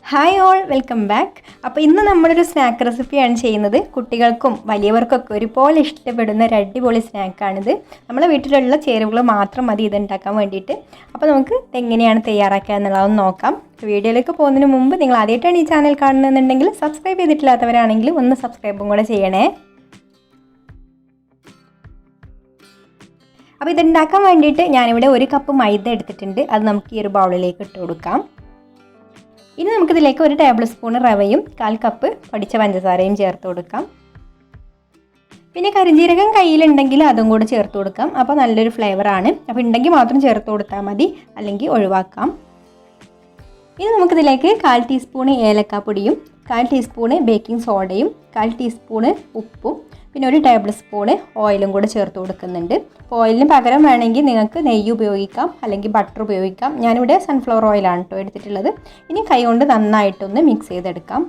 Hi all, welcome back. അപ്പോൾ ഇന്ന് നമ്മളൊരു സ്നാക്ക് റെസിപ്പിയാണ് ചെയ്യുന്നത്. കുട്ടികൾക്കും വലിയവർക്കൊക്കെ ഒരുപോലെ ഇഷ്ടപ്പെടുന്ന ഒരു അടിപൊളി സ്നാക്കാണിത്. നമ്മുടെ വീട്ടിലുള്ള ചേരുവകൾ മാത്രം മതി ഇത് ഉണ്ടാക്കാൻ വേണ്ടിയിട്ട്. അപ്പോൾ നമുക്ക് എങ്ങനെയാണ് തയ്യാറാക്കുക എന്നുള്ളതൊന്ന് നോക്കാം. വീഡിയോയിലേക്ക് പോകുന്നതിന് മുമ്പ് നിങ്ങൾ ആദ്യമായിട്ടാണ് ഈ ചാനൽ കാണുന്നതെന്നുണ്ടെങ്കിൽ സബ്സ്ക്രൈബ് ചെയ്തിട്ടില്ലാത്തവരാണെങ്കിൽ ഒന്ന് സബ്സ്ക്രൈബും കൂടെ ചെയ്യണേ. അപ്പോൾ ഇതുണ്ടാക്കാൻ വേണ്ടിയിട്ട് ഞാനിവിടെ 1 കപ്പ് മൈദ എടുത്തിട്ടുണ്ട്. അത് നമുക്ക് ഈ ഒരു ബൗളിലേക്ക് ഇട്ട് കൊടുക്കാം. ഇനി നമുക്കിതിലേക്ക് 1 ടേബിൾ സ്പൂൺ റവയും 1/4 കപ്പ് പൊടിച്ച പഞ്ചസാരയും ചേർത്ത് കൊടുക്കാം. പിന്നെ കരിഞ്ജീരകം കയ്യിലുണ്ടെങ്കിൽ അതും കൂടെ ചേർത്ത് കൊടുക്കാം. അപ്പോൾ നല്ലൊരു ഫ്ലേവറാണ്. അപ്പോൾ ഉണ്ടെങ്കിൽ മാത്രം ചേർത്ത് കൊടുത്താൽ മതി, അല്ലെങ്കിൽ ഒഴിവാക്കാം. ഇനി നമുക്കിതിലേക്ക് 1/4 ടീസ്പൂൺ ഏലക്കാപ്പൊടിയും 1/4 ടീസ്പൂൺ ബേക്കിംഗ് സോഡയും 1/4 ടീസ്പൂൺ ഉപ്പും പിന്നെ 1 ടേബിൾ സ്പൂൺ ഓയിലും കൂടെ ചേർത്ത് കൊടുക്കുന്നുണ്ട്. അപ്പോൾ ഓയിലിന് പകരം വേണമെങ്കിൽ നിങ്ങൾക്ക് നെയ്യ് ഉപയോഗിക്കാം, അല്ലെങ്കിൽ ബട്ടർ ഉപയോഗിക്കാം. ഞാനിവിടെ സൺഫ്ലവർ ഓയിലാണ് കേട്ടോ എടുത്തിട്ടുള്ളത്. ഇനി കൈ കൊണ്ട് നന്നായിട്ടൊന്ന് മിക്സ് ചെയ്തെടുക്കാം.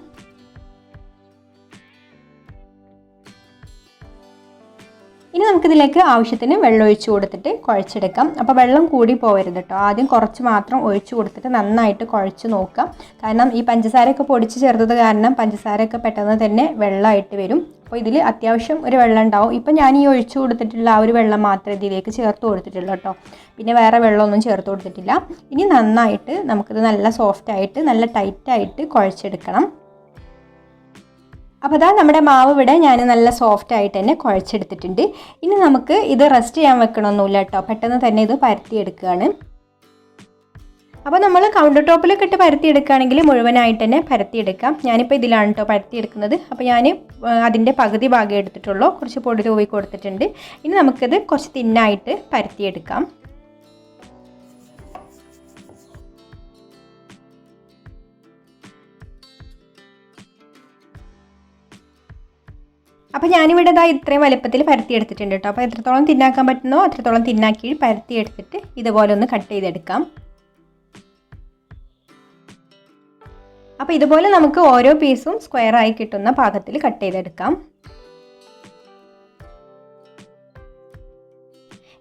ഇനി നമുക്കിതിലേക്ക് ആവശ്യത്തിന് വെള്ളം ഒഴിച്ച് കൊടുത്തിട്ട് കുഴച്ചെടുക്കാം. അപ്പോൾ വെള്ളം കൂടി പോകരുത് കേട്ടോ. ആദ്യം കുറച്ച് മാത്രം ഒഴിച്ച് കൊടുത്തിട്ട് നന്നായിട്ട് കുഴച്ച് നോക്കാം. കാരണം ഈ പഞ്ചസാരയൊക്കെ പൊടിച്ച് ചേർത്തത് കാരണം പഞ്ചസാരയൊക്കെ പെട്ടെന്ന് തന്നെ വെള്ളമായിട്ട് വരും. അപ്പോൾ ഇതിൽ അത്യാവശ്യം ഒരു വെള്ളം ഉണ്ടാവും. ഇപ്പം ഞാൻ ഈ ഒഴിച്ച് കൊടുത്തിട്ടുള്ള ആ ഒരു വെള്ളം മാത്രമേ ഇതിലേക്ക് ചേർത്ത് കൊടുത്തിട്ടുള്ളൂ കേട്ടോ. പിന്നെ വേറെ വെള്ളമൊന്നും ചേർത്ത് കൊടുത്തിട്ടില്ല. ഇനി നന്നായിട്ട് നമുക്കിത് നല്ല സോഫ്റ്റായിട്ട് നല്ല ടൈറ്റായിട്ട് കുഴച്ചെടുക്കണം. അപ്പോൾ അതാ നമ്മുടെ മാവ് ഇവിടെ ഞാൻ നല്ല സോഫ്റ്റായിട്ട് തന്നെ കുഴച്ചെടുത്തിട്ടുണ്ട്. ഇനി നമുക്ക് ഇത് റെസ്റ്റ് ചെയ്യാൻ വെക്കണമെന്നില്ല കേട്ടോ. പെട്ടെന്ന് തന്നെ ഇത് പരത്തിയെടുക്കുകയാണ്. അപ്പോൾ നമ്മൾ കൗണ്ടർ ടോപ്പിലൊക്കെ ഇട്ട് പരത്തിയെടുക്കുകയാണെങ്കിൽ മുഴുവനായിട്ട് തന്നെ പരത്തിയെടുക്കാം. ഞാനിപ്പോൾ ഇതിലാണ് കേട്ടോ പരത്തിയെടുക്കുന്നത്. അപ്പോൾ ഞാൻ അതിൻ്റെ പകുതി ഭാഗം എടുത്തിട്ടുള്ളൂ. കുറച്ച് പൊടി തൂവി കൊടുത്തിട്ടുണ്ട്. ഇനി നമുക്കിത് കുറച്ച് തിന്നായിട്ട് പരത്തിയെടുക്കാം. അപ്പോൾ ഞാനിവിടെ ഇത്രയും വലുപ്പത്തിൽ പരത്തിയെടുത്തിട്ടുണ്ട് കേട്ടോ. അപ്പോൾ എത്രത്തോളം തിന്നാക്കാൻ പറ്റുന്നോ അത്രത്തോളം തിന്നാക്കി പരത്തിയെടുത്തിട്ട് ഇതുപോലെ ഒന്ന് കട്ട് ചെയ്തെടുക്കാം. അപ്പോൾ ഇതുപോലെ നമുക്ക് ഓരോ പീസും സ്ക്വയറായി കിട്ടുന്ന പാകത്തിൽ കട്ട് ചെയ്തെടുക്കാം.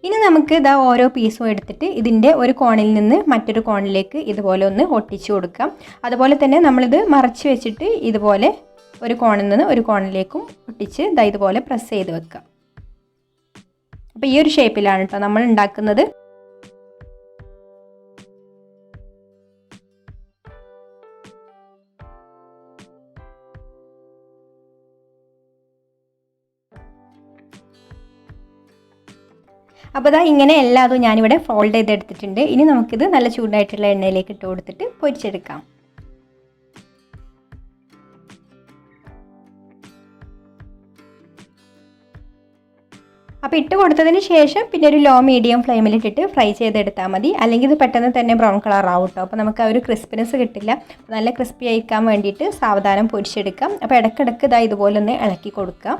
ഇനി നമുക്ക് ഓരോ പീസും എടുത്തിട്ട് ഇതിൻ്റെ ഒരു കോണിൽ നിന്ന് മറ്റൊരു കോണിലേക്ക് ഇതുപോലെ ഒന്ന് ഒട്ടിച്ചു കൊടുക്കാം. അതുപോലെ തന്നെ നമ്മളിത് മറച്ച് വെച്ചിട്ട് ഇതുപോലെ ഒരു കോണിൽ നിന്ന് ഒരു കോണിലേക്കും ഒട്ടിച്ച് ഇതുപോലെ പ്രസ് ചെയ്ത് വെക്കാം. അപ്പോൾ ഈ ഒരു ഷേപ്പിലാണ് കേട്ടോ നമ്മൾ ഉണ്ടാക്കുന്നത്. അപ്പോൾ ഇങ്ങനെ എല്ലാതും ഞാനിവിടെ ഫോൾഡ് ചെയ്തെടുത്തിട്ടുണ്ട്. ഇനി നമുക്കിത് നല്ല ചൂടായിട്ടുള്ള എണ്ണയിലേക്ക് ഇട്ട് കൊടുത്തിട്ട് പൊരിച്ചെടുക്കാം. അപ്പോൾ ഇട്ട് കൊടുത്തതിന് ശേഷം പിന്നെ ഒരു ലോ മീഡിയം ഫ്ലെയിമിലിട്ടിട്ട് ഫ്രൈ ചെയ്തെടുത്താൽ മതി. അല്ലെങ്കിൽ ഇത് പെട്ടെന്ന് തന്നെ ബ്രൗൺ കളർ ആവും കേട്ടോ. അപ്പോൾ നമുക്ക് ആ ഒരു ക്രിസ്പിനെസ് കിട്ടില്ല. നല്ല ക്രിസ്പി ആയിരിക്കാൻ വേണ്ടിയിട്ട് സാവധാനം പൊരിച്ചെടുക്കാം. അപ്പോൾ ഇടയ്ക്കിടയ്ക്ക് ഇതുപോലെ ഒന്ന് ഇളക്കി കൊടുക്കാം.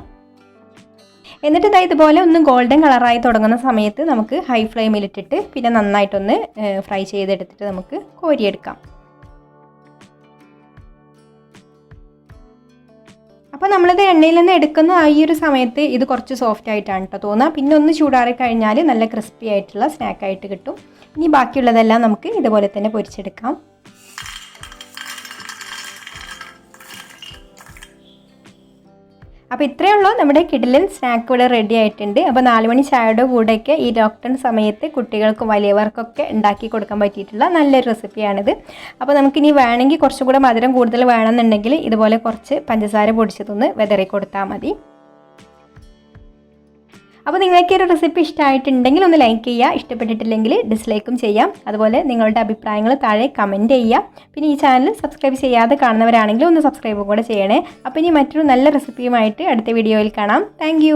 എന്നിട്ട് ഇതുപോലെ ഒന്ന് ഗോൾഡൻ കളറായി തുടങ്ങുന്ന സമയത്ത് നമുക്ക് ഹൈ ഫ്ലെയിമിലിട്ടിട്ട് പിന്നെ നന്നായിട്ടൊന്ന് ഫ്രൈ ചെയ്തെടുത്തിട്ട് നമുക്ക് കോരിയെടുക്കാം. അപ്പോൾ നമ്മളിത് എണ്ണയിൽ നിന്ന് എടുക്കുന്ന ഈ ഒരു സമയത്ത് ഇത് കുറച്ച് സോഫ്റ്റ് ആയിട്ടാണ് കേട്ടോ തോന്നുക. പിന്നെ ഒന്ന് ചൂടാറി കഴിഞ്ഞാൽ നല്ല ക്രിസ്പി ആയിട്ടുള്ള സ്നാക്കായിട്ട് കിട്ടും. ഇനി ബാക്കിയുള്ളതെല്ലാം നമുക്ക് ഇതുപോലെ തന്നെ പൊരിച്ചെടുക്കാം. അപ്പോൾ ഇത്രയേ ഉള്ളൂ, നമ്മുടെ കിടിലൻ സ്നാക്ക് ഇവിടെ റെഡി ആയിട്ടുണ്ട്. അപ്പോൾ 4 മണി ചായയുടെ കൂടെയൊക്കെ ഈ ലോക്ക്ഡൗൺ സമയത്ത് കുട്ടികൾക്കും വലിയവർക്കൊക്കെ ഉണ്ടാക്കി കൊടുക്കാൻ പറ്റിയിട്ടുള്ള നല്ലൊരു റെസിപ്പിയാണിത്. അപ്പോൾ നമുക്കിനി വേണമെങ്കിൽ കുറച്ചും കൂടെ മധുരം കൂടുതൽ വേണമെന്നുണ്ടെങ്കിൽ ഇതുപോലെ കുറച്ച് പഞ്ചസാര പൊടിച്ചതൊന്ന് വിതറി കൊടുത്താൽ മതി. അപ്പോൾ നിങ്ങൾക്ക് ഈ ഒരു റെസിപ്പി ഇഷ്ടമായിട്ടുണ്ടെങ്കിൽ ഒന്ന് ലൈക്ക് ചെയ്യുക. ഇഷ്ടപ്പെട്ടിട്ടില്ലെങ്കിൽ ഡിസ്ലൈക്കും ചെയ്യാം. അതുപോലെ നിങ്ങളുടെ അഭിപ്രായങ്ങൾ താഴെ കമൻറ്റ് ചെയ്യുക. പിന്നെ ഈ ചാനൽ സബ്സ്ക്രൈബ് ചെയ്യാതെ കാണുന്നവരാണെങ്കിൽ ഒന്ന് സബ്സ്ക്രൈബും കൂടെ ചെയ്യണേ. അപ്പോൾ ഇനി മറ്റൊരു നല്ല റെസിപ്പിയുമായിട്ട് അടുത്ത വീഡിയോയിൽ കാണാം. താങ്ക്